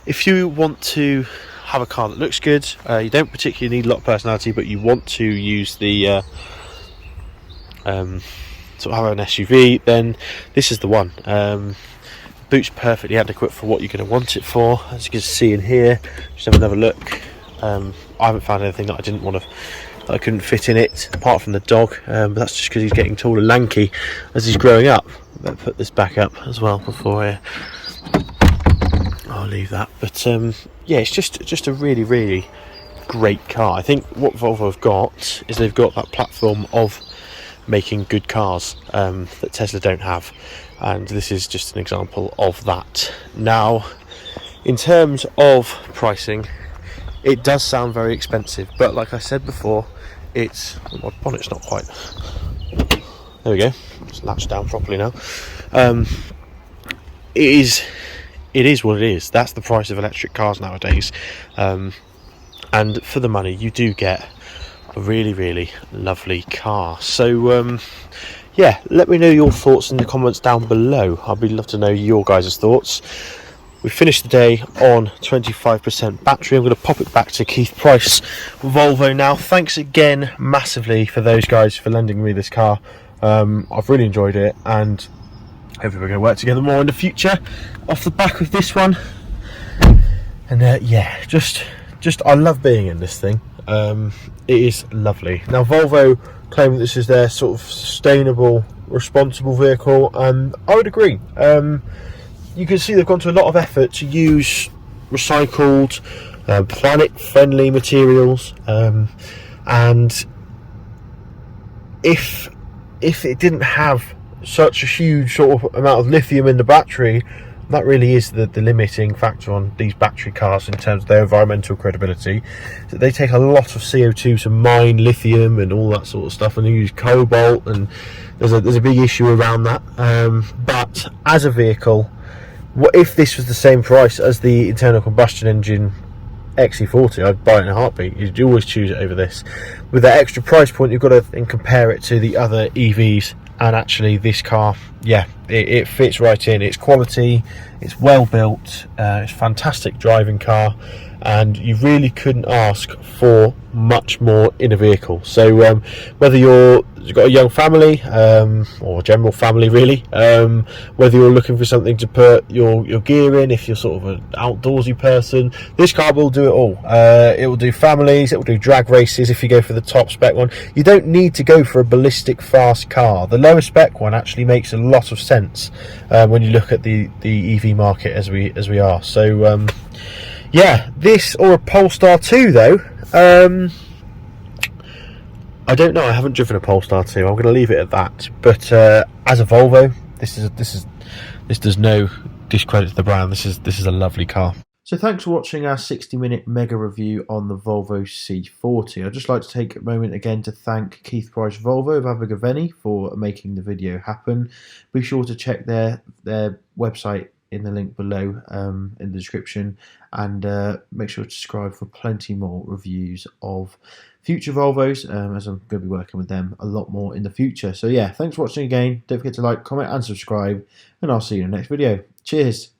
if you want to have a car that looks good, you don't particularly need a lot of personality, but you want to use the sort of have an SUV, then this is the one. Boot's perfectly adequate for what you're going to want it for. As you can see in here, just have another look. I haven't found anything that I didn't want to, that I couldn't fit in it, apart from the dog, but that's just because he's getting tall and lanky as he's growing up. Better put this back up as well before I'll leave that. But yeah, it's just a really, really great car. I think what Volvo have got is they've got that platform of making good cars that Tesla don't have, and this is just an example of that. Now, in terms of pricing, it does sound very expensive, but like I said before, it's my bonnet's not quite. There we go. It's latched down properly now. It is what it is. That's the price of electric cars nowadays, and for the money, you do get a really, really lovely car. So yeah, let me know your thoughts in the comments down below. I'd be love to know your guys' thoughts. We finished the day on 25% battery. I'm going to pop it back to Kieth Price Volvo now. Thanks again massively for those guys for lending me this car. I've really enjoyed it, and hopefully we're going to work together more in the future off the back of this one. And yeah, just I love being in this thing. It is lovely. Now Volvo claim that this is their sort of sustainable, responsible vehicle, and I would agree. You can see they've gone to a lot of effort to use recycled, planet-friendly materials, and if it didn't have such a huge sort of amount of lithium in the battery, that really is the limiting factor on these battery cars in terms of their environmental credibility. So they take a lot of CO2 to mine lithium and all that sort of stuff, and they use cobalt, and there's a big issue around that. But as a vehicle, what if this was the same price as the internal combustion engine XC40? I'd buy it in a heartbeat. You'd always choose it over this. With that extra price point, you've got to then compare it to the other EVs, and actually this car, yeah, it fits right in. It's quality, it's well built, it's a fantastic driving car, and you really couldn't ask for much more in a vehicle. So whether you've got a young family, or a general family really, whether you're looking for something to put your gear in, if you're sort of an outdoorsy person, this car will do it all. It will do families, it will do drag races if you go for the top spec one. You don't need to go for a ballistic fast car. The lower spec one actually makes a lot of sense when you look at the EV market as we are. So yeah, this or a Polestar 2 though, I don't know. I haven't driven a Polestar 2. I'm going to leave it at that. But as a Volvo, this does no discredit to the brand. This is a lovely car. So thanks for watching our 60-minute mega review on the Volvo C40. I'd just like to take a moment again to thank Kieth Price Volvo of Abergavenny for making the video happen. Be sure to check their website in the link below in the description, and make sure to subscribe for plenty more reviews of future Volvos, as I'm going to be working with them a lot more in the future. So yeah, thanks for watching again. Don't forget to like, comment and subscribe, and I'll see you in the next video. Cheers.